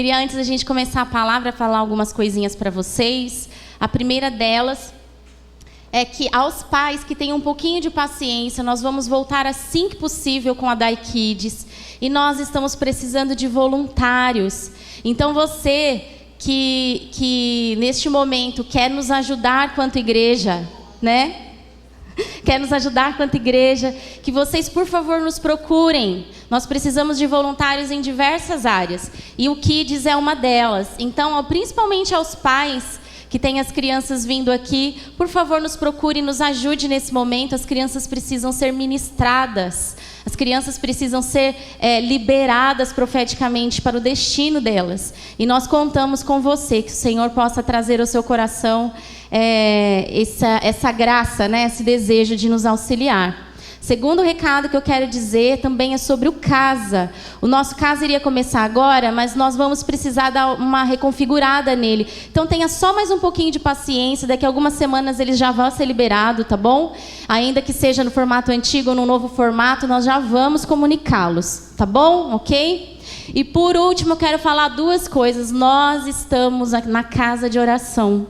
queria, antes da gente começar a palavra, falar algumas coisinhas para vocês. A primeira delas é que aos pais que têm um pouquinho de paciência, nós vamos voltar assim que possível com a Dai Kids. E nós estamos precisando de voluntários. Então você que neste momento quer nos ajudar quanto igreja, né? Quer nos ajudar quanto igreja, que vocês, por favor, nos procurem. Nós precisamos de voluntários em diversas áreas. E o Kids é uma delas. Então, principalmente aos pais que têm as crianças vindo aqui, por favor, nos procure, nos ajude nesse momento. As crianças precisam ser ministradas. As crianças precisam ser liberadas profeticamente para o destino delas. E nós contamos com você, que o Senhor possa trazer ao seu coração essa graça, né? Esse desejo de nos auxiliar. Segundo recado que eu quero dizer também é sobre o CASA. O nosso CASA iria começar agora, mas nós vamos precisar dar uma reconfigurada nele. Então tenha só mais um pouquinho de paciência, daqui a algumas semanas ele já vai ser liberado, tá bom? Ainda que seja no formato antigo ou no novo formato, nós já vamos comunicá-los, tá bom? Ok? E por último, eu quero falar duas coisas. Nós estamos na casa de oração.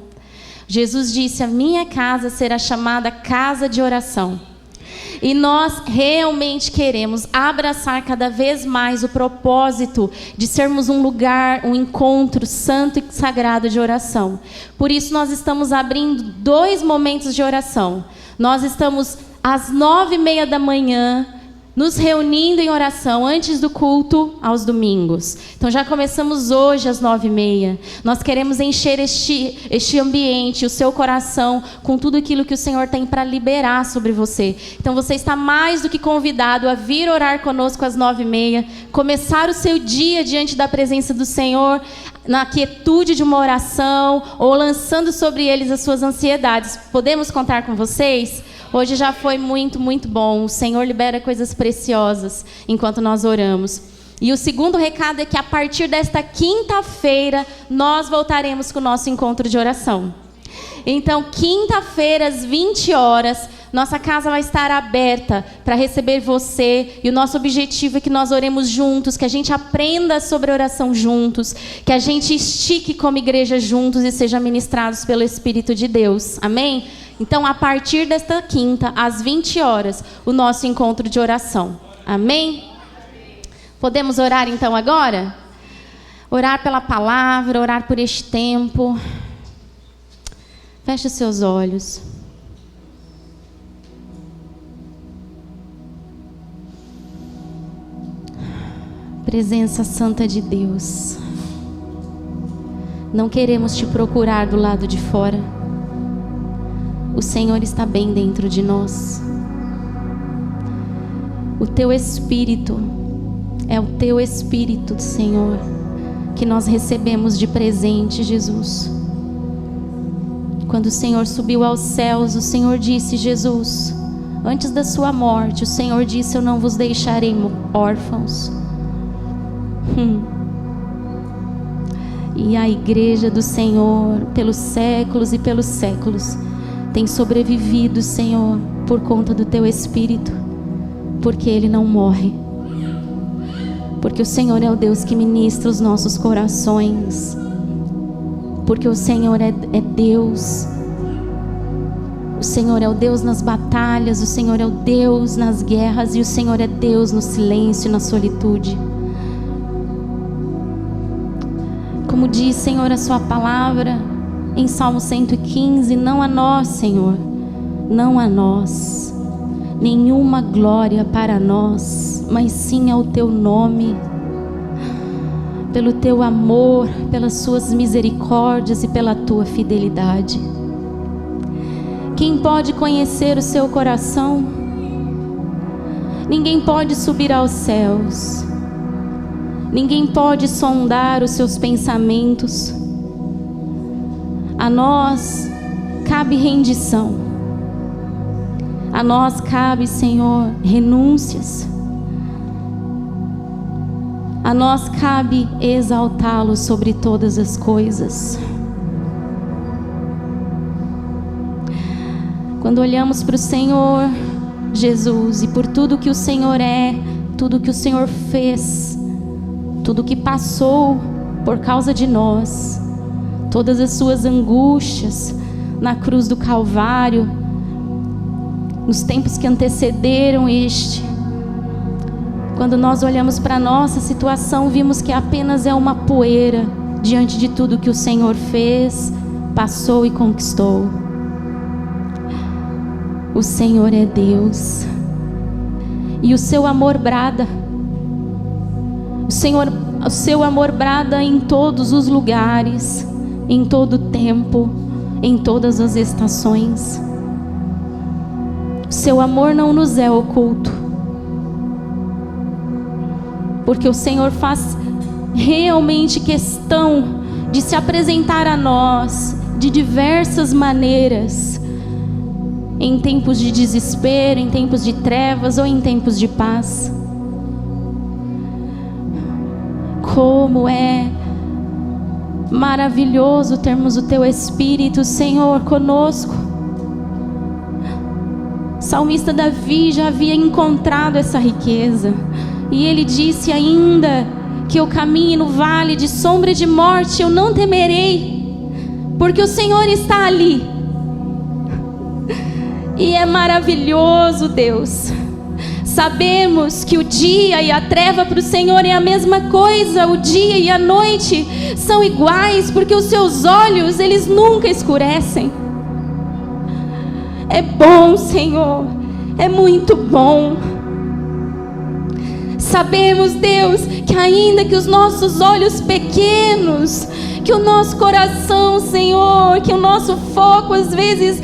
Jesus disse: a minha casa será chamada casa de oração. E nós realmente queremos abraçar cada vez mais o propósito de sermos um lugar, um encontro santo e sagrado de oração. Por isso nós estamos abrindo 2 momentos de oração. Nós estamos às 9h30 da manhã, nos reunindo em oração antes do culto aos domingos. Então já começamos hoje às 9h30. Nós queremos encher este ambiente, o seu coração, com tudo aquilo que o Senhor tem para liberar sobre você. Então você está mais do que convidado a vir orar conosco às 9h30, começar o seu dia diante da presença do Senhor, na quietude de uma oração, ou lançando sobre eles as suas ansiedades. Podemos contar com vocês? Hoje já foi muito, muito bom. O Senhor libera coisas preciosas enquanto nós oramos. E o segundo recado é que a partir desta quinta-feira nós voltaremos com o nosso encontro de oração. Então, quinta-feira às 20 horas, nossa casa vai estar aberta para receber você. E o nosso objetivo é que nós oremos juntos, que a gente aprenda sobre oração juntos, que a gente estique como igreja juntos e seja ministrados pelo Espírito de Deus. Amém? Então, a partir desta quinta, às 20 horas, o nosso encontro de oração. Amém? Podemos orar então agora? Orar pela palavra, orar por este tempo. Feche os seus olhos. Presença santa de Deus. Não queremos te procurar do lado de fora. O Senhor está bem dentro de nós. O teu Espírito, é o teu Espírito, Senhor, que nós recebemos de presente, Jesus. Quando o Senhor subiu aos céus, o Senhor disse: Jesus, antes da sua morte, o Senhor disse: eu não vos deixarei órfãos. E a igreja do Senhor, pelos séculos e pelos séculos, tem sobrevivido, Senhor, por conta do teu Espírito, porque Ele não morre, porque o Senhor é o Deus que ministra os nossos corações, porque o Senhor é Deus. O Senhor é o Deus nas batalhas, o Senhor é o Deus nas guerras, e o Senhor é Deus no silêncio e na solitude. Como diz, Senhor, a sua palavra em Salmo 115, não a nós, Senhor, não a nós, nenhuma glória para nós, mas sim ao teu nome, pelo teu amor, pelas suas misericórdias e pela tua fidelidade. Quem pode conhecer o seu coração? Ninguém pode subir aos céus, ninguém pode sondar os seus pensamentos. A nós cabe rendição. A nós cabe, Senhor, renúncias. A nós cabe exaltá-lo sobre todas as coisas. Quando olhamos para o Senhor Jesus e por tudo que o Senhor é, tudo que o Senhor fez, tudo que passou por causa de nós, todas as suas angústias na cruz do Calvário, nos tempos que antecederam este. Quando nós olhamos para a nossa situação, vimos que apenas é uma poeira diante de tudo que o Senhor fez, passou e conquistou. O Senhor é Deus, e o seu amor brada. O seu amor brada em todos os lugares, em todo o tempo, em todas as estações. O seu amor não nos é oculto, porque o Senhor faz realmente questão de se apresentar a nós de diversas maneiras, em tempos de desespero, em tempos de trevas ou em tempos de paz. Como é maravilhoso termos o Teu Espírito, Senhor, conosco. O salmista Davi já havia encontrado essa riqueza, e ele disse ainda: que eu caminhe no vale de sombra e de morte, eu não temerei, porque o Senhor está ali. E é maravilhoso, Deus. Sabemos que o dia e a treva para o Senhor é a mesma coisa, o dia e a noite são iguais, porque os seus olhos, eles nunca escurecem. É bom, Senhor, é muito bom. Sabemos, Deus, que ainda que os nossos olhos pequenos, que o nosso coração, Senhor, que o nosso foco às vezes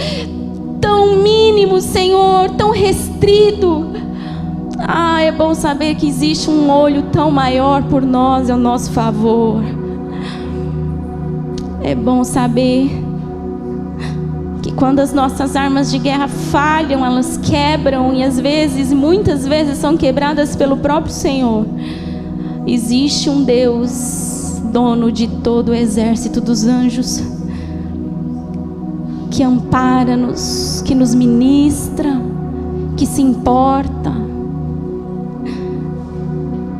tão mínimo, Senhor, tão restrito, é bom saber que existe um olho tão maior por nós, ao nosso favor. É bom saber que quando as nossas armas de guerra falham, elas quebram, e às vezes, muitas vezes, são quebradas pelo próprio Senhor. Existe um Deus, dono de todo o exército dos anjos, que ampara-nos, que nos ministra, que se importa,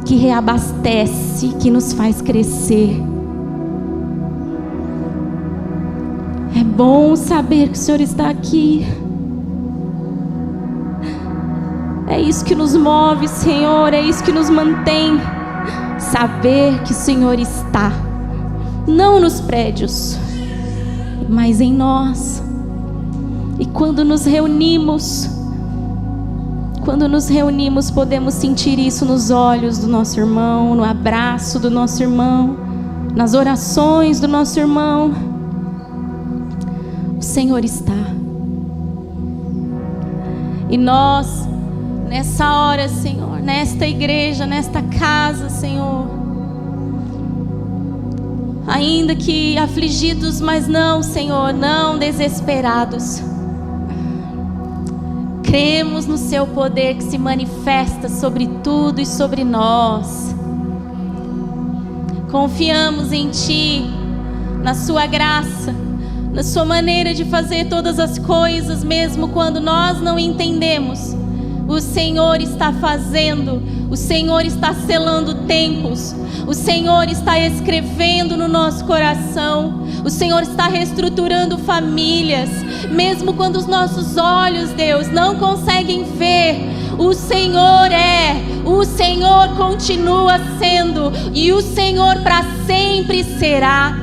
que reabastece, que nos faz crescer. É bom saber que o Senhor está aqui. É isso que nos move, Senhor, é isso que nos mantém. Saber que o Senhor está, não nos prédios, mas em nós. E quando nos reunimos, podemos sentir isso nos olhos do nosso irmão, no abraço do nosso irmão, nas orações do nosso irmão. O Senhor está. E nós, nessa hora, Senhor, nesta igreja, nesta casa, Senhor, ainda que afligidos, mas não, Senhor, não desesperados, cremos no seu poder que se manifesta sobre tudo e sobre nós. Confiamos em Ti, na sua graça, na sua maneira de fazer todas as coisas, mesmo quando nós não entendemos. O Senhor está fazendo, o Senhor está selando tempos, o Senhor está escrevendo no nosso coração, o Senhor está reestruturando famílias, mesmo quando os nossos olhos, Deus, não conseguem ver. O Senhor continua sendo, e o Senhor para sempre será.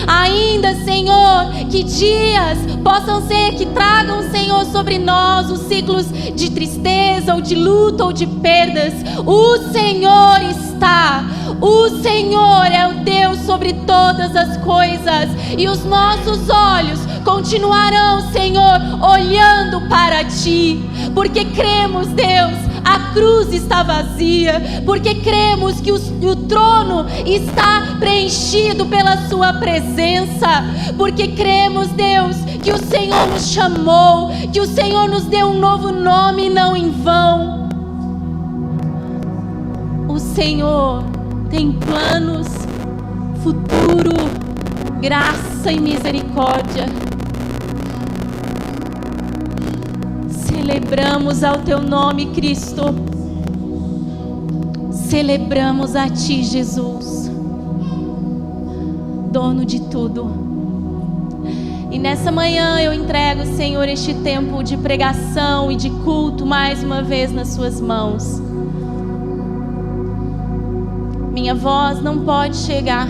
Ainda, Senhor, que dias possam ser que tragam, Senhor, sobre nós os ciclos de tristeza, ou de luta, ou de perdas, o Senhor está. O Senhor é o Deus sobre todas as coisas, e os nossos olhos continuarão, Senhor, olhando para Ti, porque cremos, Deus, a cruz está vazia, porque cremos que o trono está preenchido pela Sua presença, porque cremos, Deus, que o Senhor nos chamou, que o Senhor nos deu um novo nome e não em vão. O Senhor tem planos, futuro, graça e misericórdia. Celebramos ao Teu nome, Cristo. Celebramos a Ti, Jesus. dono de tudo. E nessa manhã eu entrego, Senhor, este tempo de pregação e de culto mais uma vez nas suas mãos. Minha voz não pode chegar.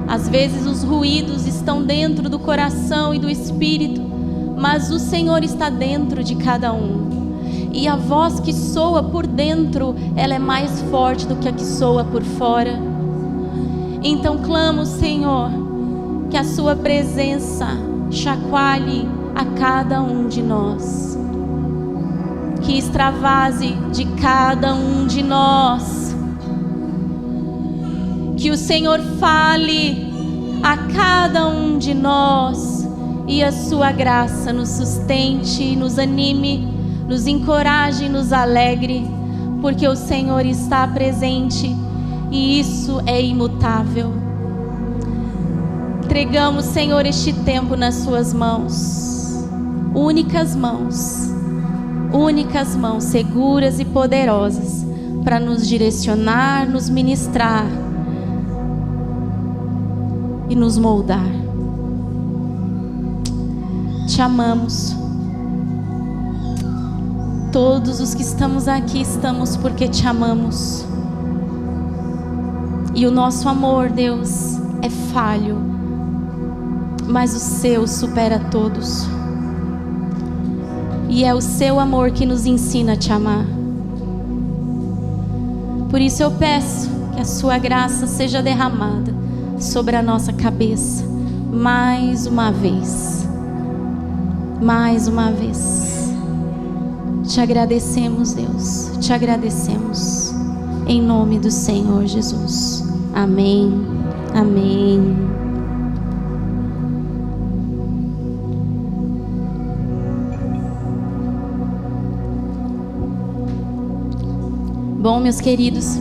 Às vezes os ruídos estão dentro do coração e do espírito, mas o Senhor está dentro de cada um. E a voz que soa por dentro, ela é mais forte do que a que soa por fora. Então clamo, Senhor, que a sua presença chacoalhe a cada um de nós, que extravase de cada um de nós, que o Senhor fale a cada um de nós e a sua graça nos sustente, nos anime, nos encoraje e nos alegre, porque o Senhor está presente e isso é imutável. Entregamos, Senhor, este tempo nas suas mãos, únicas mãos seguras e poderosas para nos direcionar, nos ministrar e nos moldar. Te amamos. Todos os que estamos aqui estamos porque te amamos. E o nosso amor, Deus, é falho, mas o seu supera todos. E é o seu amor que nos ensina a te amar. Por isso eu peço que a sua graça seja derramada sobre a nossa cabeça mais uma vez. Mais uma vez. Te agradecemos, Deus. Te agradecemos. Em nome do Senhor Jesus. Amém. Amém. Bom, meus queridos,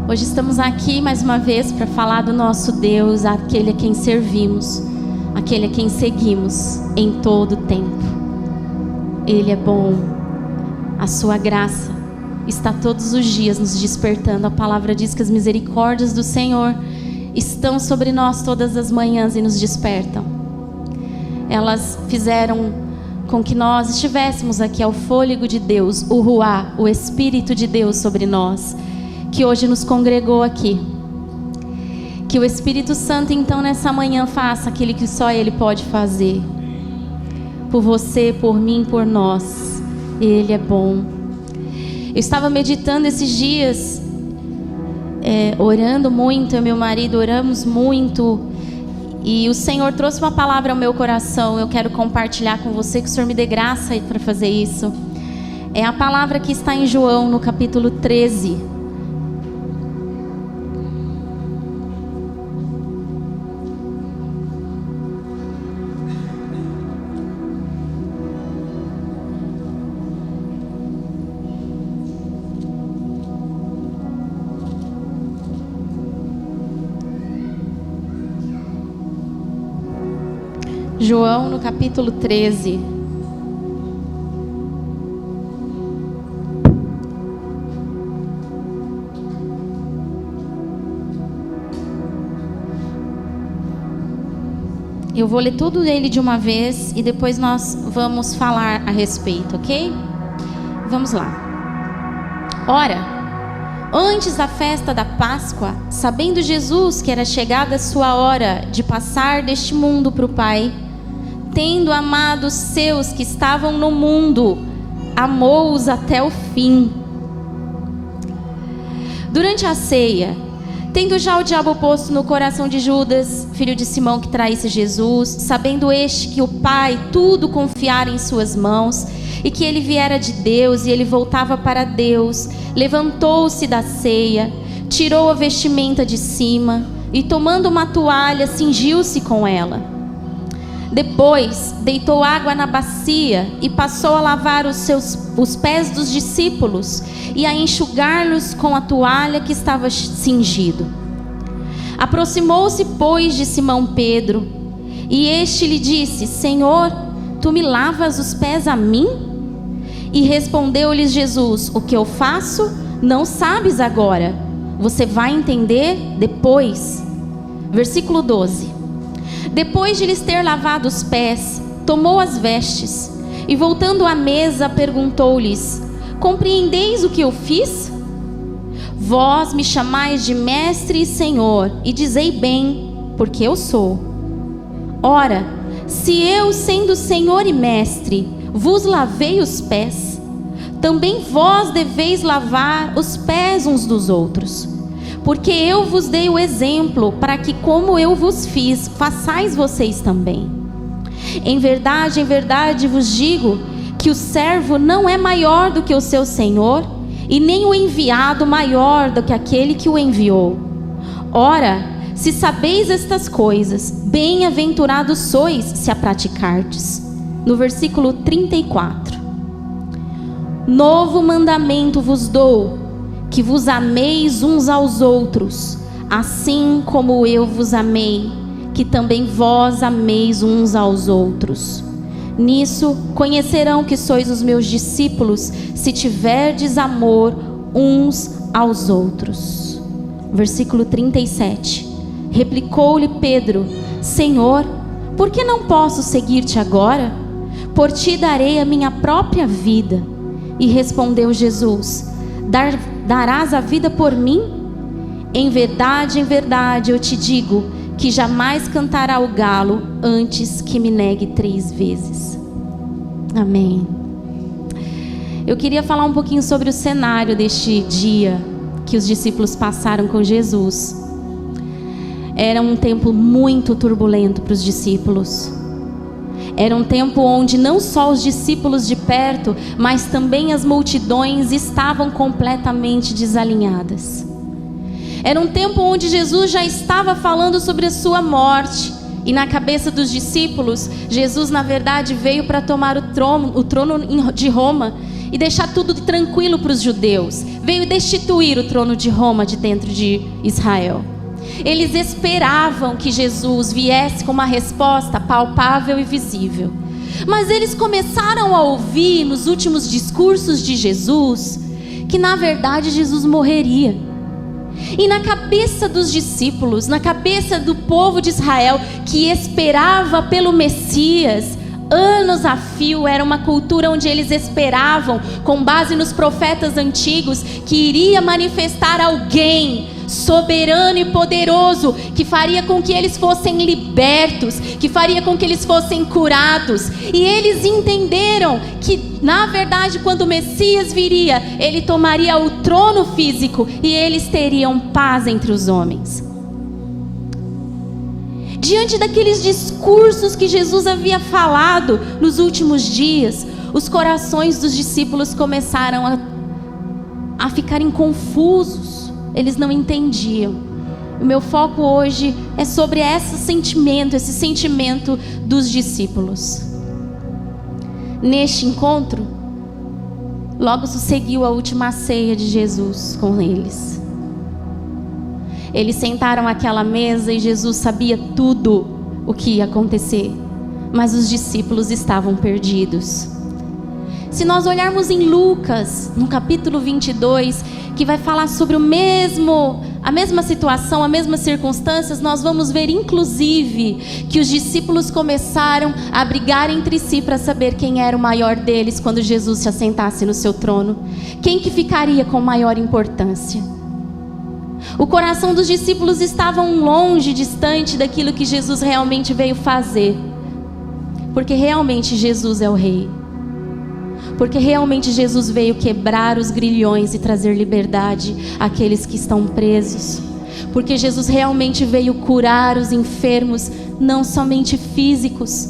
hoje estamos aqui mais uma vez para falar do nosso Deus, aquele a quem servimos, aquele a quem seguimos em todo o tempo. Ele é bom, a sua graça está todos os dias nos despertando. A palavra diz que as misericórdias do Senhor estão sobre nós todas as manhãs e nos despertam. Elas fizeram com que nós estivéssemos aqui ao fôlego de Deus, o Ruá, o Espírito de Deus sobre nós, que hoje nos congregou aqui. Que o Espírito Santo então nessa manhã faça aquilo que só Ele pode fazer, por você, por mim, por nós. Ele é bom. Eu estava meditando esses dias, orando muito, eu e meu marido oramos muito, e o Senhor trouxe uma palavra ao meu coração. Eu quero compartilhar com você, que o Senhor me dê graça para fazer isso. É a palavra que está em João, no capítulo 13. João, no capítulo 13. Eu vou ler tudo ele de uma vez e depois nós vamos falar a respeito, ok? Vamos lá. Ora, antes da festa da Páscoa, sabendo Jesus que era chegada a sua hora de passar deste mundo para o Pai, tendo amado os seus que estavam no mundo, amou-os até o fim. Durante a ceia, tendo já o diabo posto no coração de Judas, filho de Simão, que traísse Jesus, sabendo este que o Pai tudo confiara em suas mãos, e que ele viera de Deus e ele voltava para Deus, levantou-se da ceia, tirou a vestimenta de cima e, tomando uma toalha, cingiu-se com ela. Depois deitou água na bacia e passou a lavar os pés dos discípulos e a enxugar-los com a toalha que estava cingido. Aproximou-se, pois, de Simão Pedro, e este lhe disse: Senhor, tu me lavas os pés a mim? E respondeu-lhes Jesus: o que eu faço não sabes agora, Você vai entender depois. Versículo 12. Depois de lhes ter lavado os pés, tomou as vestes e, voltando à mesa, perguntou-lhes: compreendeis o que eu fiz? Vós me chamais de mestre e senhor, e dizei bem, porque eu sou. Ora, se eu, sendo senhor e mestre, vos lavei os pés, também vós deveis lavar os pés uns dos outros. Porque eu vos dei o exemplo, para que, como eu vos fiz, façais vocês também. Em verdade vos digo que o servo não é maior do que o seu senhor, e nem o enviado maior do que aquele que o enviou. Ora, se sabeis estas coisas, bem-aventurados sois se a praticardes. No versículo 34. Novo mandamento vos dou, que vos ameis uns aos outros, assim como eu vos amei, que também vós ameis uns aos outros. Nisso conhecerão que sois os meus discípulos, se tiverdes amor uns aos outros. Versículo 37. Replicou-lhe Pedro: Senhor, por que não posso seguir-te agora? Por ti darei a minha própria vida. E respondeu Jesus: darás a vida por mim? Em verdade eu te digo, que jamais cantará o galo antes que me negue 3 vezes. Amém. Eu queria falar um pouquinho sobre o cenário deste dia que os discípulos passaram com Jesus. Era um tempo muito turbulento para os discípulos. Era um tempo onde não só os discípulos de perto, mas também as multidões estavam completamente desalinhadas. Era um tempo onde Jesus já estava falando sobre a sua morte. E na cabeça dos discípulos, Jesus na verdade veio para tomar o trono de Roma e deixar tudo tranquilo para os judeus. Veio destituir o trono de Roma de dentro de Israel. Eles esperavam que Jesus viesse com uma resposta palpável e visível. Mas eles começaram a ouvir nos últimos discursos de Jesus que na verdade Jesus morreria. E na cabeça dos discípulos, na cabeça do povo de Israel que esperava pelo Messias, anos a fio, era uma cultura onde eles esperavam, com base nos profetas antigos, que iria manifestar alguém soberano e poderoso, que faria com que eles fossem libertos, que faria com que eles fossem curados. E eles entenderam que, na verdade, quando o Messias viria, ele tomaria o trono físico e eles teriam paz entre os homens. Diante daqueles discursos que Jesus havia falado nos últimos dias, os corações dos discípulos começaram a ficarem confusos. Eles não entendiam. O meu foco hoje é sobre esse sentimento dos discípulos. Neste encontro, logo se seguiu a última ceia de Jesus com eles. Eles sentaram àquela mesa e Jesus sabia tudo o que ia acontecer, mas os discípulos estavam perdidos. Se nós olharmos em Lucas, no capítulo 22, que vai falar sobre a mesma situação, as mesmas circunstâncias, nós vamos ver inclusive que os discípulos começaram a brigar entre si para saber quem era o maior deles quando Jesus se assentasse no seu trono. Quem que ficaria com maior importância? O coração dos discípulos estava longe, distante daquilo que Jesus realmente veio fazer. Porque realmente Jesus é o Rei. Porque realmente Jesus veio quebrar os grilhões e trazer liberdade àqueles que estão presos. Porque Jesus realmente veio curar os enfermos, não somente físicos.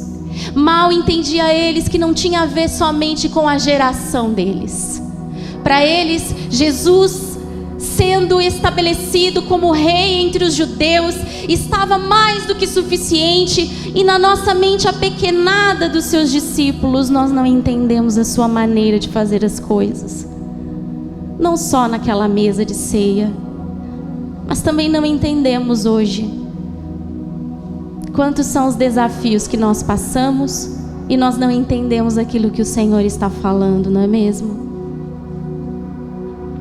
Mal entendia eles que não tinha a ver somente com a geração deles. Para eles, Jesus, sendo estabelecido como rei entre os judeus, estava mais do que suficiente. E na nossa mente apequenada dos seus discípulos, nós não entendemos a sua maneira de fazer as coisas. Não só naquela mesa de ceia, mas também não entendemos hoje quantos são os desafios que nós passamos e nós não entendemos aquilo que o Senhor está falando, não é mesmo?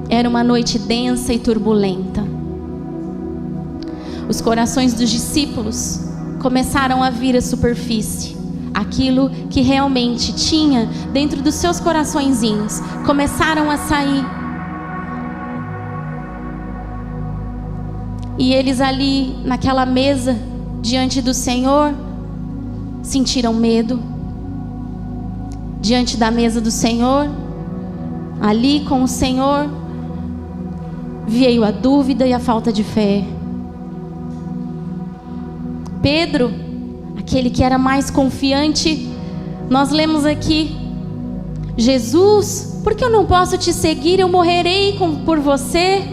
Era uma noite densa e turbulenta. Os corações dos discípulos começaram a vir à superfície. Aquilo que realmente tinha dentro dos seus coraçõezinhos começaram a sair. E eles ali naquela mesa diante do Senhor sentiram medo. Diante da mesa do Senhor, ali com o Senhor, veio a dúvida e a falta de fé. Pedro, aquele que era mais confiante, nós lemos aqui: Jesus, por que eu não posso te seguir? Eu morrerei por você.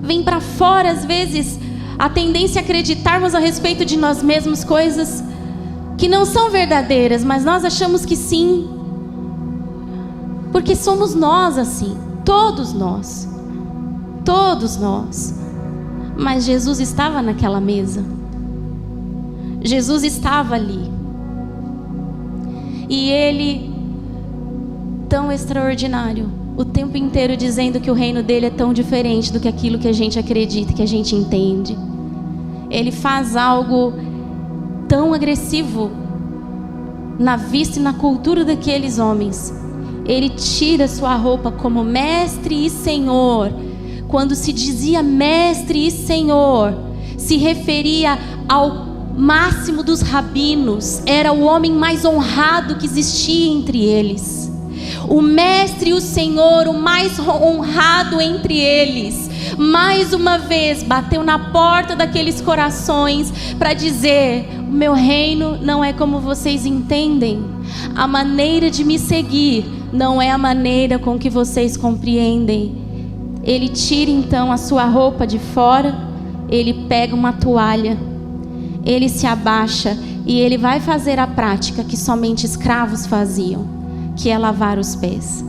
Vem para fora, às vezes, a tendência a acreditarmos a respeito de nós mesmos coisas que não são verdadeiras, mas nós achamos que sim, porque somos nós assim, todos nós. Mas Jesus estava naquela mesa. Jesus estava ali. E Ele, tão extraordinário, o tempo inteiro dizendo que o reino dele é tão diferente do que aquilo que a gente acredita, que a gente entende. Ele faz algo tão agressivo na vista e na cultura daqueles homens. Ele tira sua roupa como mestre e senhor. Quando se dizia mestre e senhor, se referia ao máximo dos rabinos. Era o homem mais honrado que existia entre eles. O mestre e o senhor, o mais honrado entre eles, mais uma vez bateu na porta daqueles corações para dizer: o meu reino não é como vocês entendem. A maneira de me seguir não é a maneira com que vocês compreendem. Ele tira então a sua roupa de fora, ele pega uma toalha, ele se abaixa e ele vai fazer a prática que somente escravos faziam, que é lavar os pés.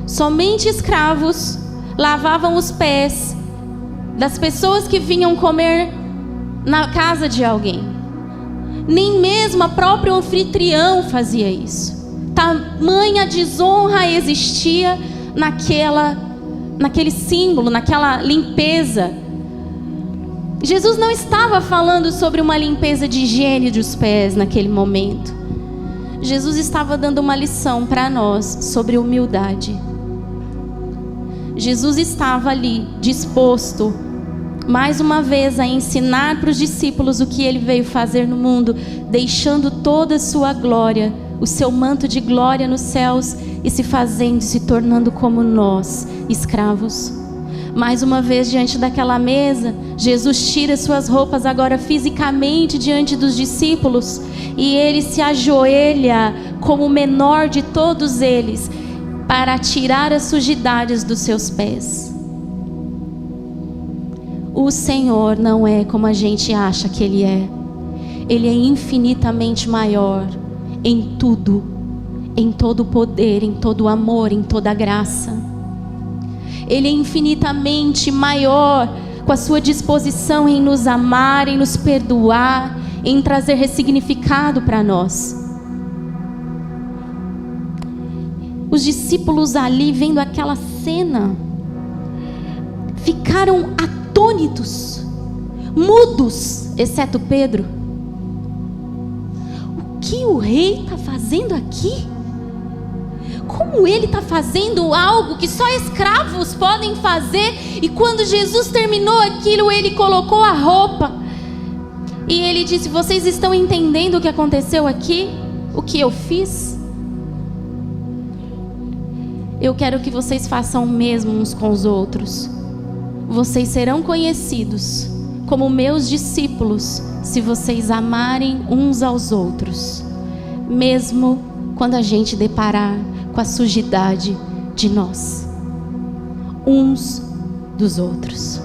Somente escravos lavavam os pés das pessoas que vinham comer na casa de alguém. Nem mesmo a própria anfitrião fazia isso. Tamanha desonra existia naquele símbolo, naquela limpeza. Jesus não estava falando sobre uma limpeza de higiene dos pés naquele momento. Jesus estava dando uma lição para nós sobre humildade. Jesus estava ali disposto, mais uma vez, a ensinar para os discípulos o que ele veio fazer no mundo, deixando toda a sua glória, o seu manto de glória nos céus, e se tornando como nós, escravos. Mais uma vez, diante daquela mesa, Jesus tira suas roupas agora fisicamente diante dos discípulos, e ele se ajoelha como o menor de todos eles, para tirar as sujidades dos seus pés. O Senhor não é como a gente acha que Ele é. Ele é infinitamente maior em tudo, em todo o poder, em todo o amor, em toda a graça. Ele é infinitamente maior com a sua disposição em nos amar, em nos perdoar, em trazer ressignificado para nós. Os discípulos ali, vendo aquela cena, ficaram atônitos, mudos, exceto Pedro. O que o rei está fazendo aqui? Como ele está fazendo algo que só escravos podem fazer? E quando Jesus terminou aquilo, ele colocou a roupa e ele disse: vocês estão entendendo o que aconteceu aqui? O que eu fiz? Eu quero que vocês façam o mesmo uns com os outros. Vocês serão conhecidos como meus discípulos se vocês amarem uns aos outros, mesmo quando a gente deparar com a sujidade de nós, uns dos outros.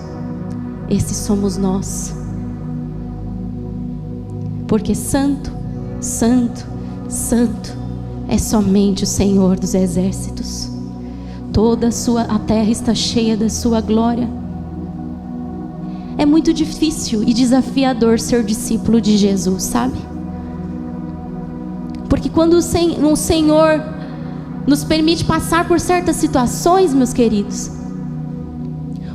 Esses somos nós. Porque santo, santo, santo é somente o Senhor dos exércitos. Toda a terra está cheia da sua glória. É muito difícil e desafiador ser discípulo de Jesus, sabe? Porque quando o Senhor nos permite passar por certas situações, meus queridos,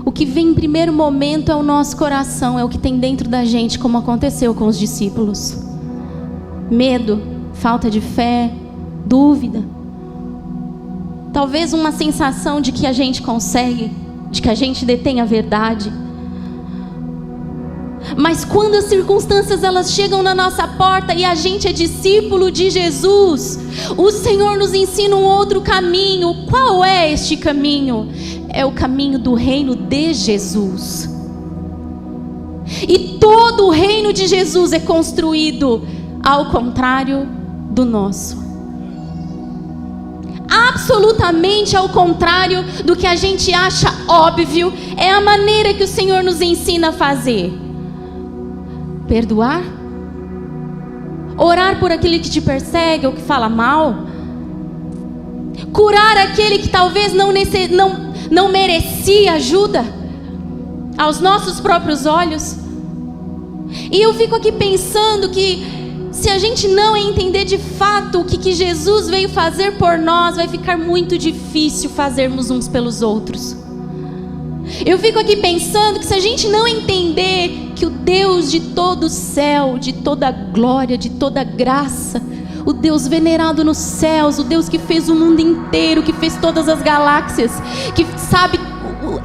o que vem em primeiro momento é o nosso coração, é o que tem dentro da gente, como aconteceu com os discípulos. Medo, falta de fé, dúvida. Talvez uma sensação de que a gente consegue, de que a gente detém a verdade. Mas quando as circunstâncias elas chegam na nossa porta e a gente é discípulo de Jesus, o Senhor nos ensina um outro caminho. Qual é este caminho? É o caminho do reino de Jesus. E todo o reino de Jesus é construído ao contrário do nosso. Absolutamente ao contrário do que a gente acha óbvio, é a maneira que o Senhor nos ensina a fazer. Perdoar? Orar por aquele que te persegue ou que fala mal? Curar aquele que talvez não merecia ajuda aos nossos próprios olhos? E eu fico aqui pensando que se a gente não entender de fato o que Jesus veio fazer por nós, vai ficar muito difícil fazermos uns pelos outros. Eu fico aqui pensando que se a gente não entender que o Deus de todo o céu, de toda glória, de toda graça, o Deus venerado nos céus, o Deus que fez o mundo inteiro, que fez todas as galáxias, que sabe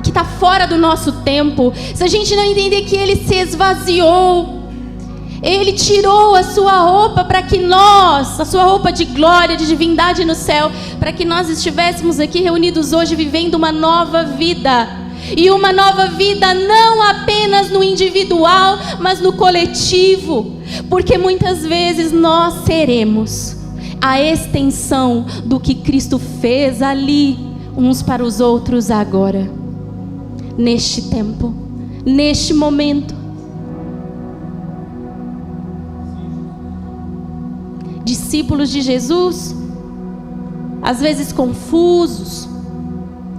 que está fora do nosso tempo, se a gente não entender que Ele se esvaziou, Ele tirou a sua roupa para que nós, a sua roupa de glória, de divindade no céu, para que nós estivéssemos aqui reunidos hoje vivendo uma nova vida. E uma nova vida não apenas no individual, mas no coletivo. Porque muitas vezes nós seremos a extensão do que Cristo fez ali, uns para os outros agora. Neste tempo, neste momento. Discípulos de Jesus, às vezes confusos,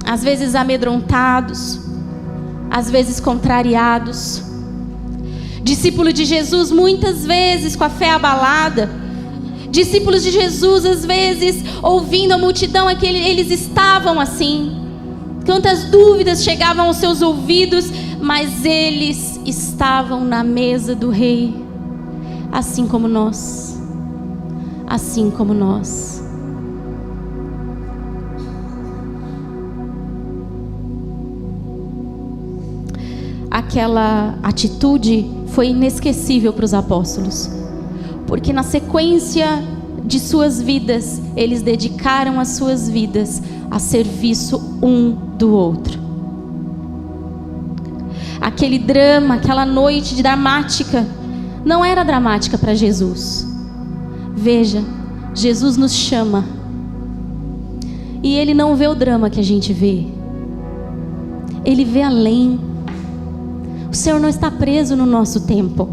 às vezes amedrontados, às vezes contrariados. Discípulo de Jesus muitas vezes com a fé abalada. Discípulos de Jesus às vezes ouvindo a multidão, eles estavam assim. Quantas dúvidas chegavam aos seus ouvidos, mas eles estavam na mesa do Rei, assim como nós. Assim como nós. Aquela atitude foi inesquecível para os apóstolos, porque na sequência de suas vidas, eles dedicaram as suas vidas a serviço um do outro. Aquele drama, aquela noite dramática, não era dramática para Jesus. Veja, Jesus nos chama e Ele não vê o drama que a gente vê. Ele vê além. O Senhor não está preso no nosso tempo.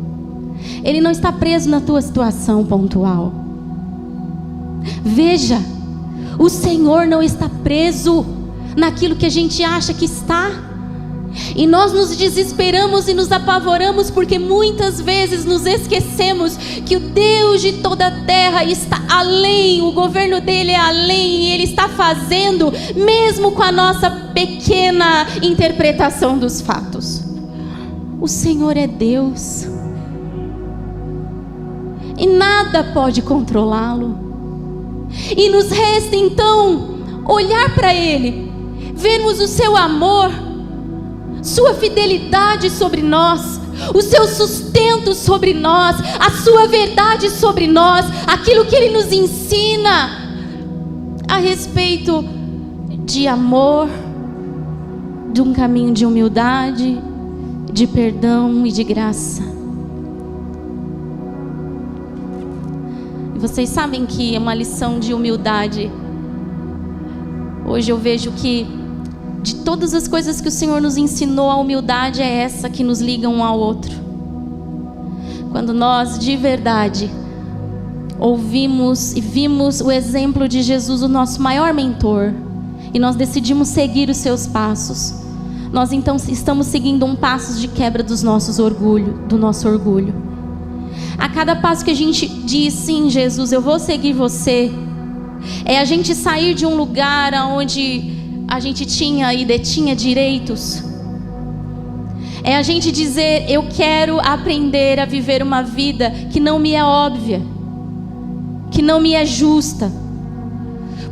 Ele não está preso na tua situação pontual. Veja, o Senhor não está preso naquilo que a gente acha que está. E nós nos desesperamos e nos apavoramos porque muitas vezes nos esquecemos que o Deus de toda a terra está além, o governo dele é além, e Ele está fazendo mesmo com a nossa pequena interpretação dos fatos. O Senhor é Deus e nada pode controlá-lo. E nos resta então olhar para Ele, vermos o seu amor, sua fidelidade sobre nós, o seu sustento sobre nós, a sua verdade sobre nós, aquilo que Ele nos ensina a respeito de amor, de um caminho de humildade, de perdão e de graça. E vocês sabem que é uma lição de humildade. Hoje eu vejo que de todas as coisas que o Senhor nos ensinou, a humildade é essa que nos liga um ao outro. Quando nós de verdade ouvimos e vimos o exemplo de Jesus, o nosso maior mentor, e nós decidimos seguir os seus passos, nós então estamos seguindo um passo de quebra do nosso orgulho. A cada passo que a gente diz, sim, Jesus, eu vou seguir você, é a gente sair de um lugar onde a gente tinha e detinha direitos, É a gente dizer: eu quero aprender a viver uma vida que não me é óbvia, que não me é justa.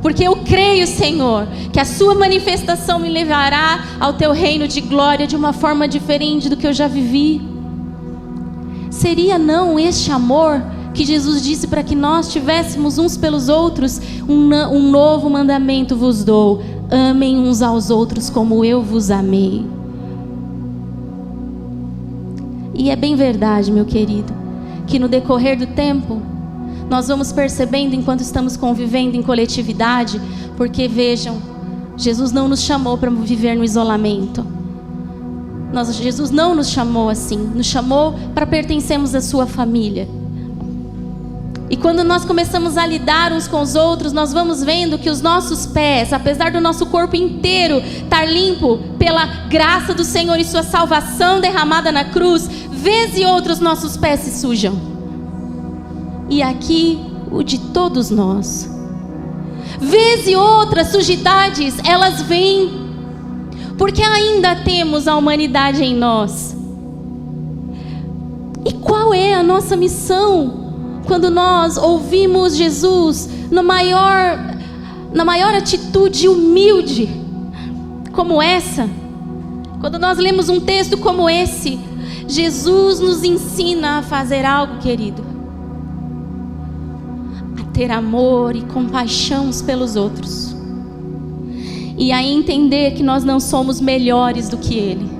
Porque eu creio, Senhor, que a sua manifestação me levará ao teu reino de glória de uma forma diferente do que eu já vivi. Seria não este amor que Jesus disse para que nós tivéssemos uns pelos outros? Um novo mandamento vos dou: amem uns aos outros como eu vos amei. E é bem verdade, meu querido, que no decorrer do tempo nós vamos percebendo, enquanto estamos convivendo em coletividade, porque vejam, Jesus não nos chamou para viver no isolamento. Jesus não nos chamou assim, nos chamou para pertencermos à sua família. E quando nós começamos a lidar uns com os outros, nós vamos vendo que os nossos pés, apesar do nosso corpo inteiro estar limpo pela graça do Senhor e sua salvação derramada na cruz, vez e outra os nossos pés se sujam. E aqui o de todos nós. Vez e outras sujidades, elas vêm porque ainda temos a humanidade em nós. E qual é a nossa missão quando nós ouvimos Jesus na maior atitude humilde como essa? Quando nós lemos um texto como esse, Jesus nos ensina a fazer algo, querido: ter amor e compaixão uns pelos outros, e a entender que nós não somos melhores do que Ele,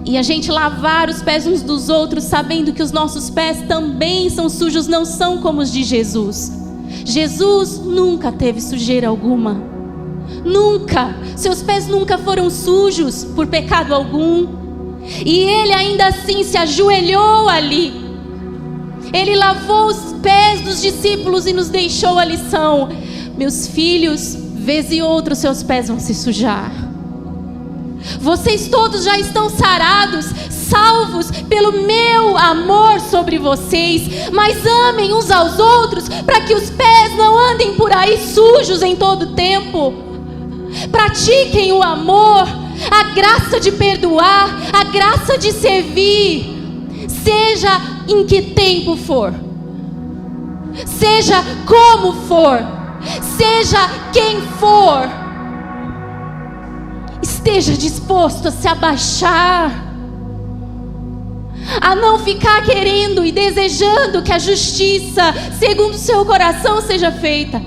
e a gente lavar os pés uns dos outros, sabendo que os nossos pés também são sujos, não são como os de Jesus. Jesus nunca teve sujeira alguma, nunca, seus pés nunca foram sujos por pecado algum, e Ele ainda assim se ajoelhou ali. Ele lavou os pés dos discípulos e nos deixou a lição: meus filhos, vez e outra os seus pés vão se sujar. Vocês todos já estão sarados, salvos pelo meu amor sobre vocês, mas amem uns aos outros, para que os pés não andem por aí sujos em todo tempo. Pratiquem o amor, a graça de perdoar, a graça de servir, seja em que tempo for, seja como for, seja quem for, esteja disposto a se abaixar, a não ficar querendo e desejando que a justiça segundo o seu coração seja feita,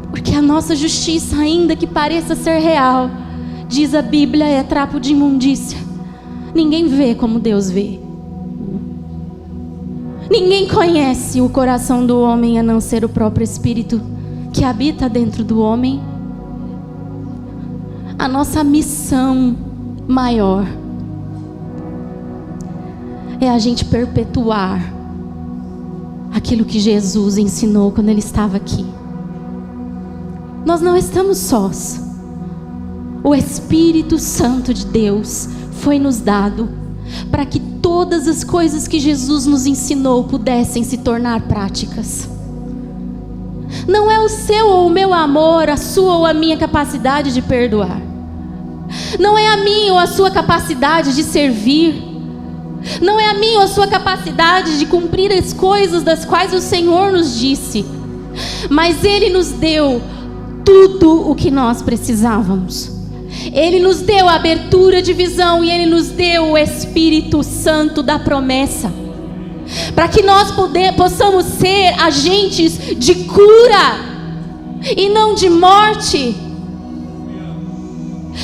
porque a nossa justiça, ainda que pareça ser real, diz a Bíblia, é trapo de imundícia. Ninguém vê como Deus vê. Ninguém conhece o coração do homem a não ser o próprio Espírito que habita dentro do homem. A nossa missão maior é a gente perpetuar aquilo que Jesus ensinou quando Ele estava aqui. Nós não estamos sós. O Espírito Santo de Deus foi nos dado para que todas as coisas que Jesus nos ensinou pudessem se tornar práticas. Não é o seu ou o meu amor, a sua ou a minha capacidade de perdoar. Não é a minha ou a sua capacidade de servir. Não é a minha ou a sua capacidade de cumprir as coisas das quais o Senhor nos disse. Mas Ele nos deu tudo o que nós precisávamos. Ele nos deu a abertura de visão e Ele nos deu o Espírito Santo da promessa, para que nós possamos ser agentes de cura e não de morte,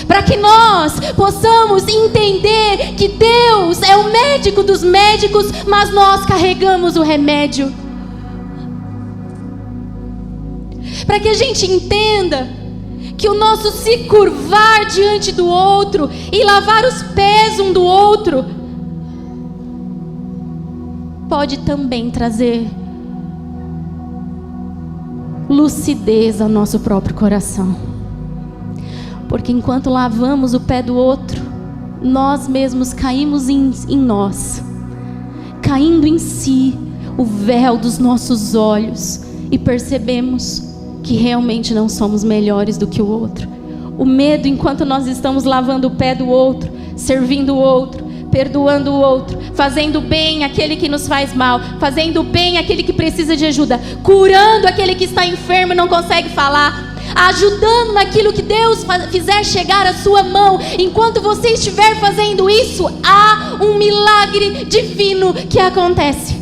para que nós possamos entender que Deus é o médico dos médicos, mas nós carregamos o remédio, para que a gente entenda que o nosso se curvar diante do outro e lavar os pés um do outro pode também trazer lucidez ao nosso próprio coração. Porque enquanto lavamos o pé do outro, nós mesmos caímos em nós, caindo em si o véu dos nossos olhos, e percebemos que realmente não somos melhores do que o outro. O medo enquanto nós estamos lavando o pé do outro, servindo o outro, perdoando o outro, fazendo bem àquele que nos faz mal, fazendo bem àquele que precisa de ajuda, curando aquele que está enfermo e não consegue falar, ajudando naquilo que Deus fizer chegar à sua mão. Enquanto você estiver fazendo isso, há um milagre divino que acontece.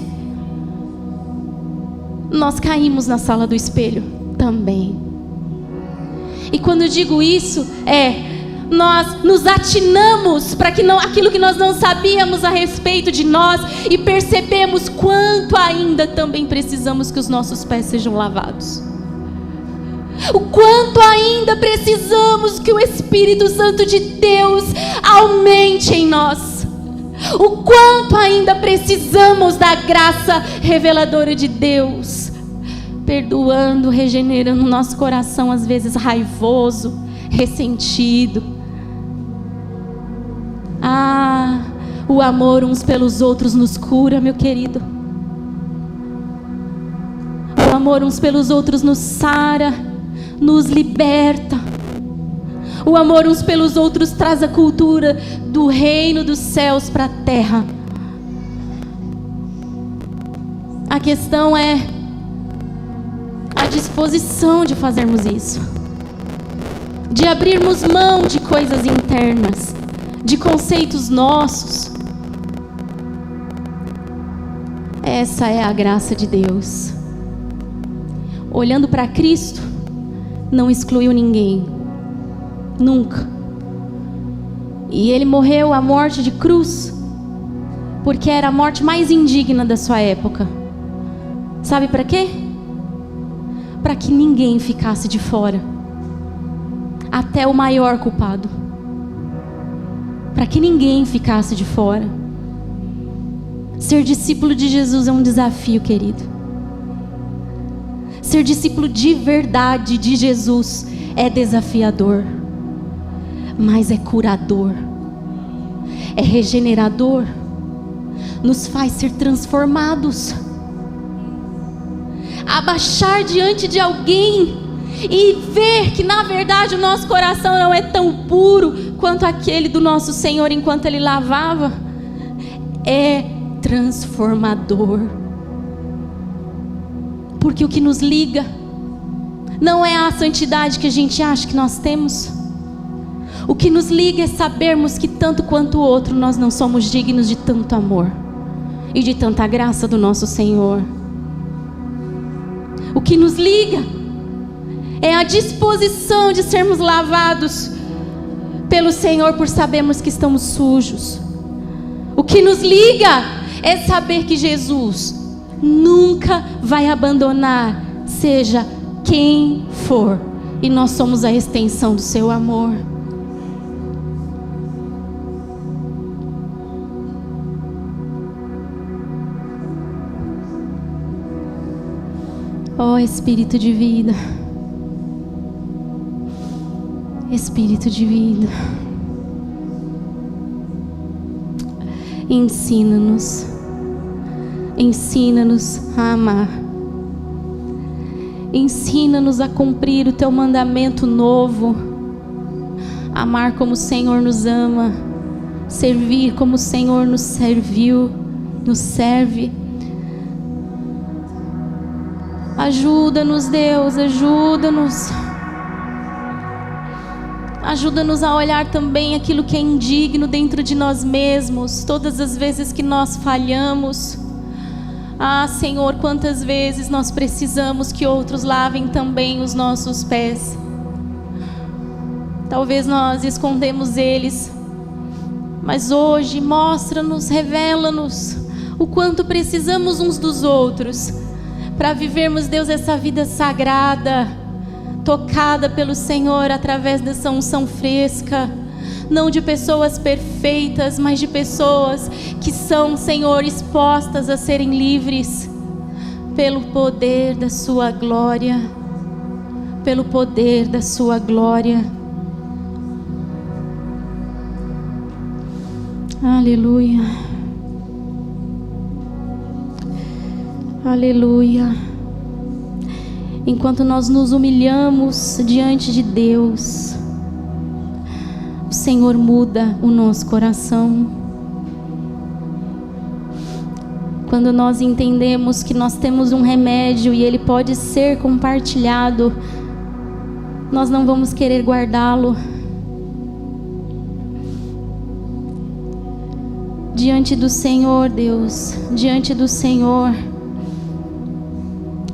Nós caímos na sala do espelho também. E quando eu digo isso, nós nos atinamos para que aquilo que nós não sabíamos a respeito de nós, e percebemos quanto ainda também precisamos que os nossos pés sejam lavados. O quanto ainda precisamos que o Espírito Santo de Deus aumente em nós. O quanto ainda precisamos da graça reveladora de Deus, perdoando, regenerando o nosso coração, às vezes raivoso, ressentido. O amor uns pelos outros nos cura, meu querido. O amor uns pelos outros nos sara, nos liberta. O amor uns pelos outros traz a cultura do reino dos céus para a terra. A questão é a disposição de fazermos isso, de abrirmos mão de coisas internas, de conceitos nossos. Essa é a graça de Deus. Olhando para Cristo, não excluiu ninguém, nunca. E Ele morreu a morte de cruz, porque era a morte mais indigna da sua época. Sabe para quê? Para que ninguém ficasse de fora, até o maior culpado. Para que ninguém ficasse de fora. Ser discípulo de Jesus é um desafio, querido. Ser discípulo de verdade de Jesus é desafiador, mas é curador, é regenerador, nos faz ser transformados. Abaixar diante de alguém e ver que na verdade o nosso coração não é tão puro quanto aquele do nosso Senhor enquanto Ele lavava, é transformador. Porque o que nos liga não é a santidade que a gente acha que nós temos. O que nos liga é sabermos que tanto quanto o outro nós não somos dignos de tanto amor e de tanta graça do nosso Senhor. O que nos liga é a disposição de sermos lavados pelo Senhor por sabermos que estamos sujos. O que nos liga é saber que Jesus nunca vai abandonar, seja quem for, e nós somos a extensão do seu amor. Ó Espírito de vida, Espírito de vida, ensina-nos a amar, ensina-nos a cumprir o teu mandamento novo, amar como o Senhor nos ama, servir como o Senhor nos serviu, nos serve. Ajuda-nos, Deus, ajuda-nos. Ajuda-nos a olhar também aquilo que é indigno dentro de nós mesmos, todas as vezes que nós falhamos. Senhor, quantas vezes nós precisamos que outros lavem também os nossos pés. Talvez nós escondemos eles, mas hoje mostra-nos, revela-nos o quanto precisamos uns dos outros para vivermos, Deus, essa vida sagrada, tocada pelo Senhor através dessa unção fresca, não de pessoas perfeitas, mas de pessoas que são, Senhor, expostas a serem livres pelo poder da sua glória, pelo poder da sua glória. Aleluia. Aleluia. Enquanto nós nos humilhamos diante de Deus, Senhor muda o nosso coração. Quando nós entendemos que nós temos um remédio e ele pode ser compartilhado, nós não vamos querer guardá-lo. Diante do Senhor, Deus, diante do Senhor,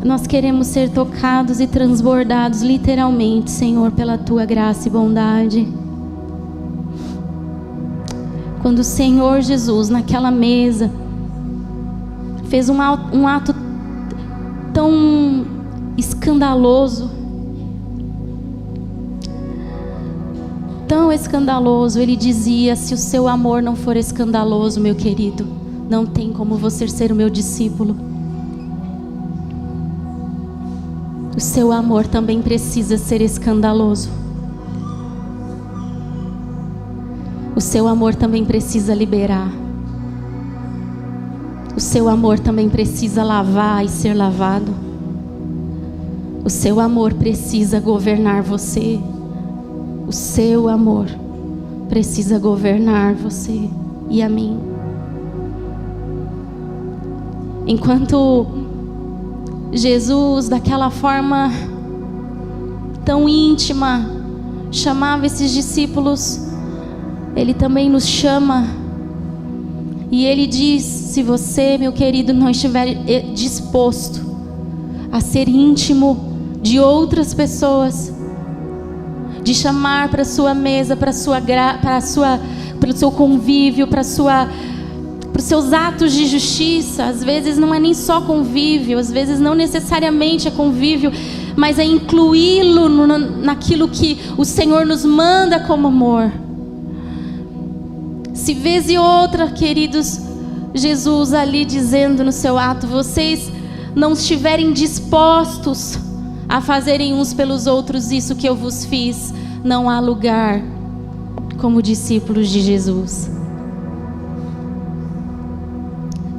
nós queremos ser tocados e transbordados literalmente, Senhor, pela Tua graça e bondade. Quando o Senhor Jesus, naquela mesa, fez um ato tão escandaloso, Ele dizia: se o seu amor não for escandaloso, meu querido, não tem como você ser o meu discípulo. O seu amor também precisa ser escandaloso. O seu amor também precisa liberar. O seu amor também precisa lavar e ser lavado. O seu amor precisa governar você. O seu amor precisa governar você e a mim. Enquanto Jesus, daquela forma tão íntima, chamava esses discípulos, Ele também nos chama. E Ele diz: se você, meu querido, não estiver disposto a ser íntimo de outras pessoas, de chamar para a sua mesa, para o seu convívio, para os seus atos de justiça, às vezes não é nem só convívio, às vezes não necessariamente é convívio, mas é incluí-lo naquilo que o Senhor nos manda como amor. Se vez e outra, queridos, Jesus ali dizendo no seu ato: vocês não estiverem dispostos a fazerem uns pelos outros isso que eu vos fiz, não há lugar como discípulos de Jesus.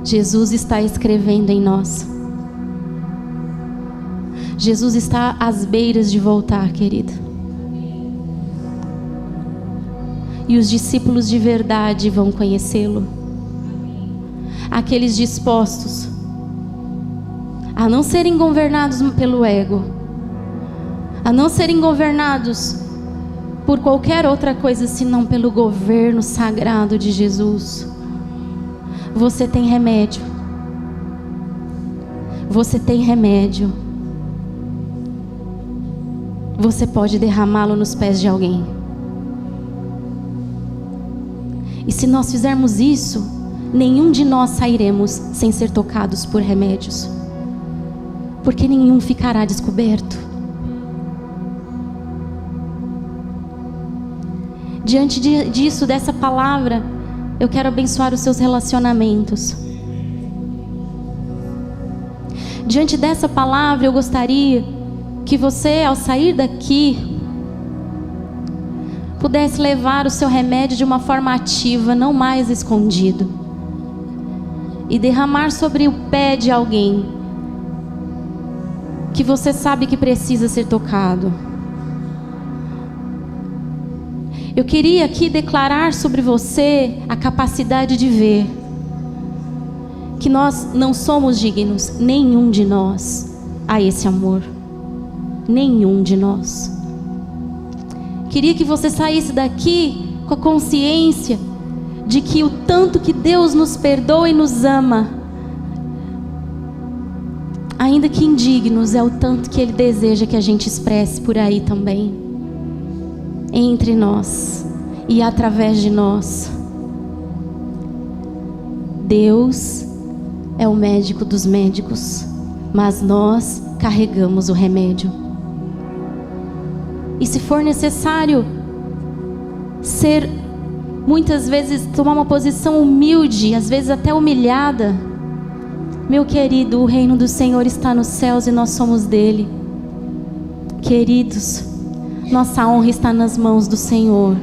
Jesus está escrevendo em nós. Jesus está às beiras de voltar, querido. E os discípulos de verdade vão conhecê-lo. Aqueles dispostos a não serem governados pelo ego, a não serem governados por qualquer outra coisa senão pelo governo sagrado de Jesus. Você tem remédio. Você tem remédio. Você pode derramá-lo nos pés de alguém. E se nós fizermos isso, nenhum de nós sairemos sem ser tocados por remédios, porque nenhum ficará descoberto. Diante disso, dessa palavra, eu quero abençoar os seus relacionamentos. Diante dessa palavra, eu gostaria que você, ao sair daqui, pudesse levar o seu remédio de uma forma ativa, não mais escondido, e derramar sobre o pé de alguém que você sabe que precisa ser tocado. Eu queria aqui declarar sobre você a capacidade de ver que nós não somos dignos, nenhum de nós, a esse amor. Nenhum de nós. Queria que você saísse daqui com a consciência de que o tanto que Deus nos perdoa e nos ama, ainda que indignos, é o tanto que Ele deseja que a gente expresse por aí também, entre nós e através de nós. Deus é o médico dos médicos, mas nós carregamos o remédio. E se for necessário ser, muitas vezes, tomar uma posição humilde, às vezes até humilhada, meu querido, o reino do Senhor está nos céus e nós somos dele. Queridos, nossa honra está nas mãos do Senhor.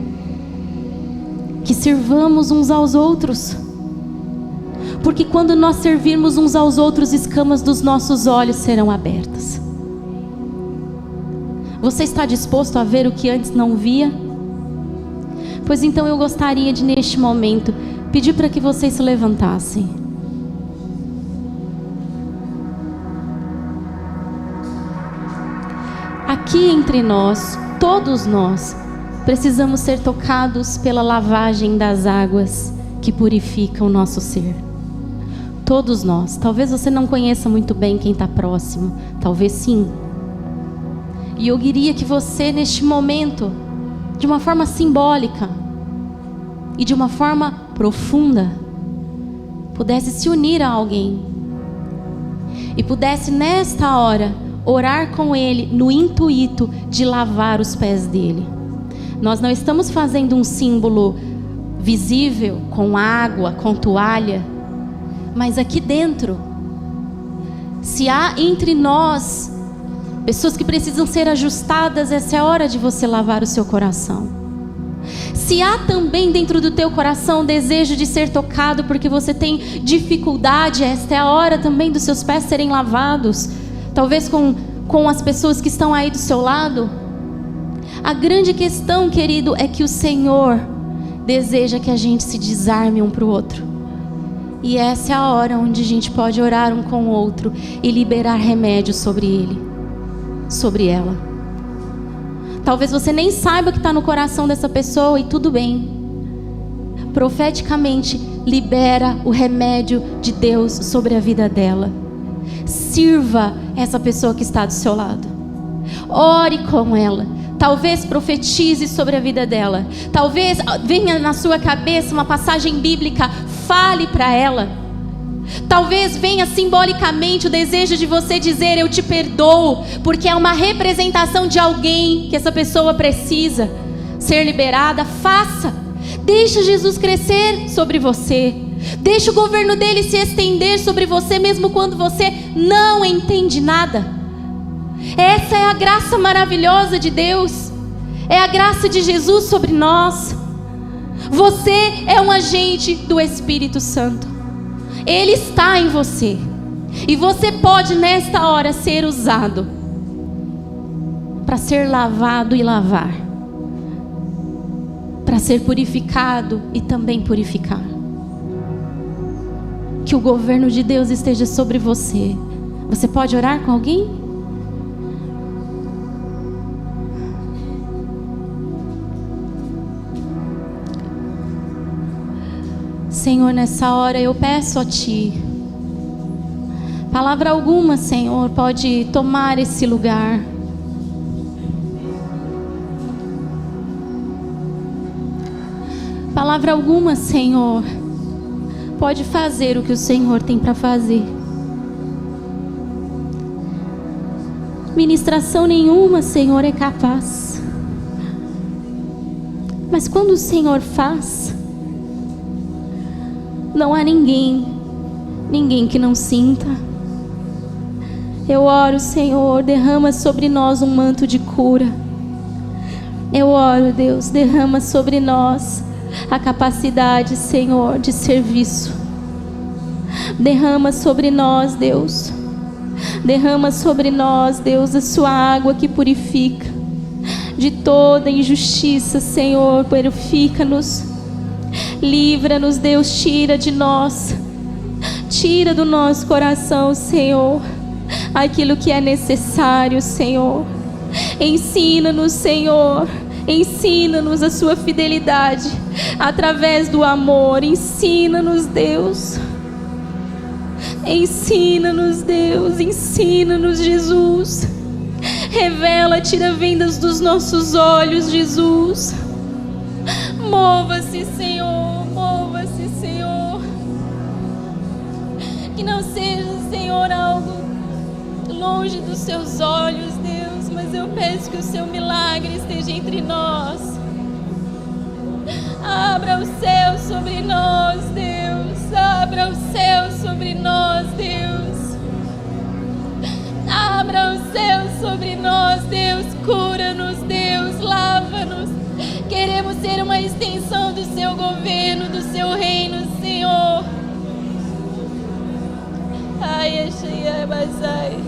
Que sirvamos uns aos outros, porque quando nós servirmos uns aos outros, escamas dos nossos olhos serão abertas. Você está disposto a ver o que antes não via? Pois então eu gostaria de, neste momento, pedir para que vocês se levantassem. Aqui entre nós, todos nós, precisamos ser tocados pela lavagem das águas que purificam o nosso ser. Todos nós. Talvez você não conheça muito bem quem está próximo. Talvez sim. E eu queria que você, neste momento, de uma forma simbólica e de uma forma profunda, pudesse se unir a alguém e pudesse, nesta hora, orar com ele no intuito de lavar os pés dele. Nós não estamos fazendo um símbolo visível, com água, com toalha, mas aqui dentro, se há entre nós pessoas que precisam ser ajustadas, essa é a hora de você lavar o seu coração. Se há também dentro do teu coração desejo de ser tocado porque você tem dificuldade, esta é a hora também dos seus pés serem lavados. Talvez com as pessoas que estão aí do seu lado. A grande questão, querido, é que o Senhor deseja que a gente se desarme um para o outro. E essa é a hora onde a gente pode orar um com o outro e liberar remédio sobre ele, sobre ela. Talvez você nem saiba o que está no coração dessa pessoa e tudo bem. Profeticamente, libera o remédio de Deus sobre a vida dela. Sirva essa pessoa que está do seu lado. Ore com ela. Talvez profetize sobre a vida dela. Talvez venha na sua cabeça uma passagem bíblica. Fale para ela. Talvez venha simbolicamente o desejo de você dizer: eu te perdoo, porque é uma representação de alguém que essa pessoa precisa ser liberada. Faça. Deixa Jesus crescer sobre você. Deixa o governo dele se estender sobre você, mesmo quando você não entende nada. Essa é a graça maravilhosa de Deus. É a graça de Jesus sobre nós. Você é um agente do Espírito Santo. Ele está em você. E você pode nesta hora ser usado para ser lavado e lavar, para ser purificado e também purificar. Que o governo de Deus esteja sobre você. Você pode orar com alguém? Senhor, nessa hora eu peço a Ti, palavra alguma, Senhor, pode tomar esse lugar. Palavra alguma, Senhor, pode fazer o que o Senhor tem para fazer. Ministração nenhuma, Senhor, é capaz. Mas quando o Senhor faz, não há ninguém que não sinta. Eu oro, Senhor, derrama sobre nós um manto de cura. Eu oro, Deus, derrama sobre nós a capacidade, Senhor, de serviço. Derrama sobre nós, Deus. Derrama sobre nós, Deus, a sua água que purifica de toda injustiça, Senhor. Purifica-nos. Livra-nos, Deus, tira de nós, tira do nosso coração, Senhor, aquilo que é necessário, Senhor. Ensina-nos, Senhor, ensina-nos a sua fidelidade através do amor. Ensina-nos, Deus. Ensina-nos, Deus, ensina-nos, Jesus. Revela, tira vendas dos nossos olhos, Jesus. Mova-se, Senhor, mova-se, Senhor. Que não seja, Senhor, algo longe dos seus olhos, Deus, mas eu peço que o seu milagre esteja entre nós. Abra o céu sobre nós, Deus. Abra o céu sobre nós, Deus. Abra o céu sobre nós, Deus. Cura-nos, Deus. Lava-nos. Queremos ser uma extensão do seu governo, do seu reino, Senhor. Ai, achei basai.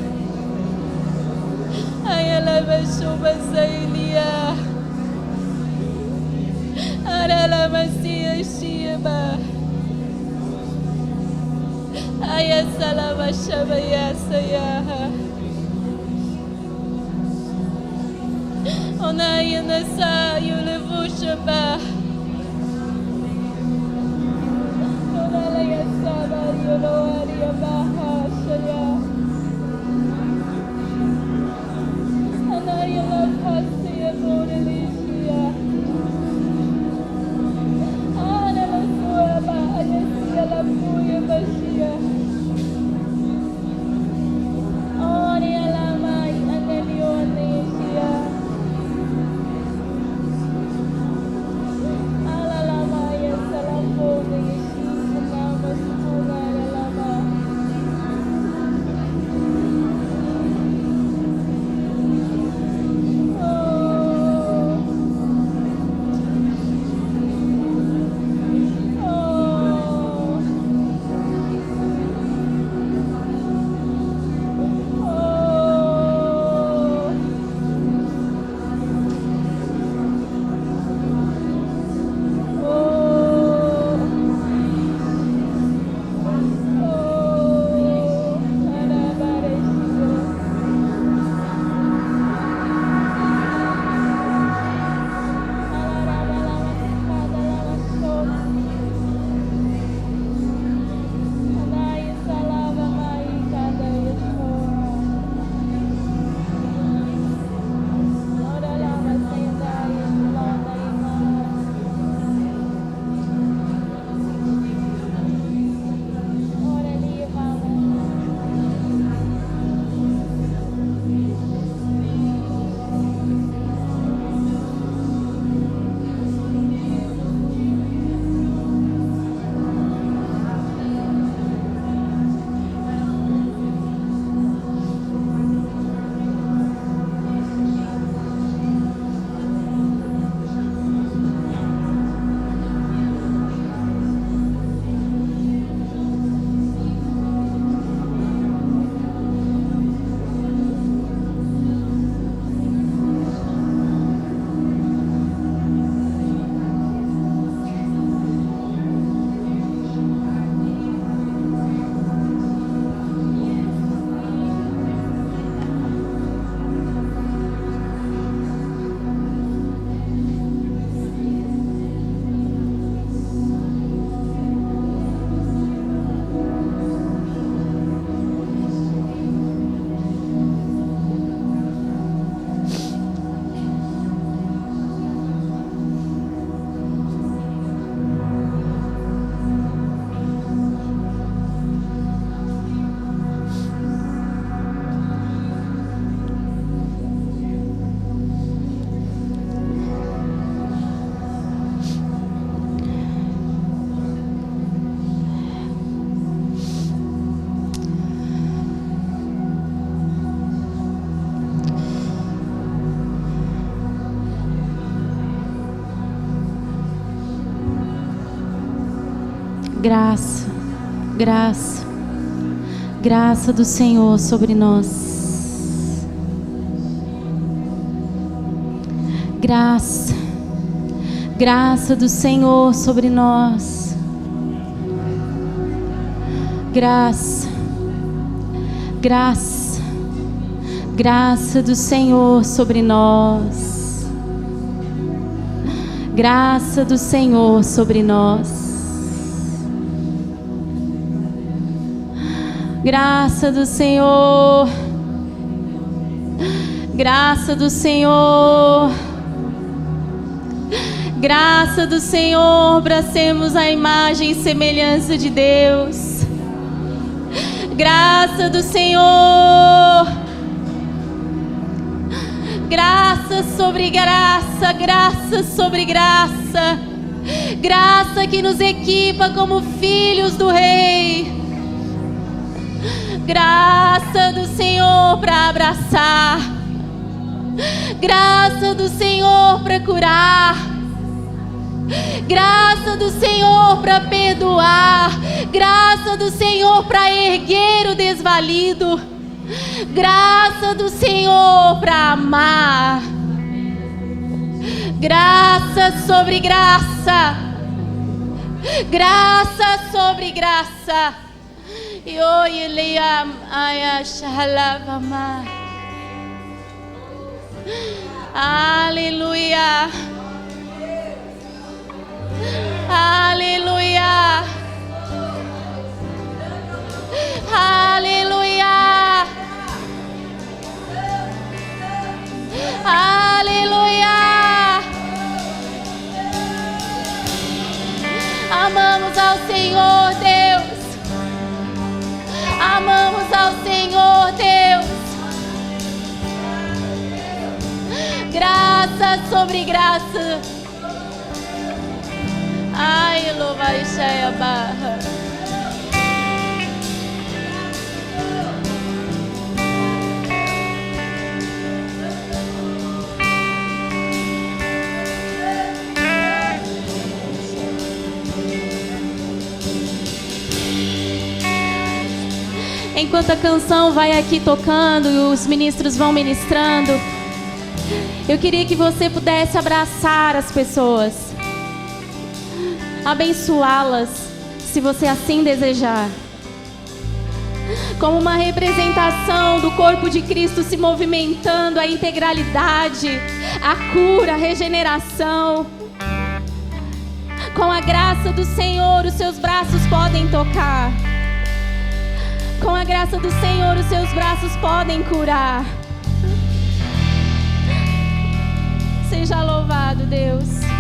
Ai, ela baixou basai, Lia. Aralamasia Shiaba. Ayasalama Shabaya Sayaha. Onayanasa Yulevu Shaba. Onalayasaba Yuloaria Baha Shaya. Anayalapasya Modelisia. Analasuaba Ayasia Lapuya Bashia. Orialamai Anelionesia. Alalamaya Salafone Yeshua Nama Alama. Graça, graça, graça do Senhor sobre nós. Graça, graça do Senhor sobre nós. Graça, graça, graça do Senhor sobre nós. Graça do Senhor sobre nós. Graça do Senhor, graça do Senhor, graça do Senhor para sermos a imagem e semelhança de Deus. Graça do Senhor, graça sobre graça, graça sobre graça, graça que nos equipa como filhos do Rei. Graça do Senhor para abraçar, graça do Senhor para curar, graça do Senhor para perdoar, graça do Senhor para erguer o desvalido, graça do Senhor para amar. Graça sobre graça. Graça sobre graça. Aleluia. Aleluia. Aleluia. Aleluia. Amamos ao Senhor Deus. Amamos ao Senhor Deus. Graça sobre graça. Ai, louva e cheia barra. Enquanto a canção vai aqui tocando e os ministros vão ministrando, eu queria que você pudesse abraçar as pessoas, abençoá-las, se você assim desejar, como uma representação do corpo de Cristo se movimentando, a integralidade, a cura, a regeneração. Com a graça do Senhor, os seus braços podem tocar. Com a graça do Senhor, os seus braços podem curar. Seja louvado, Deus.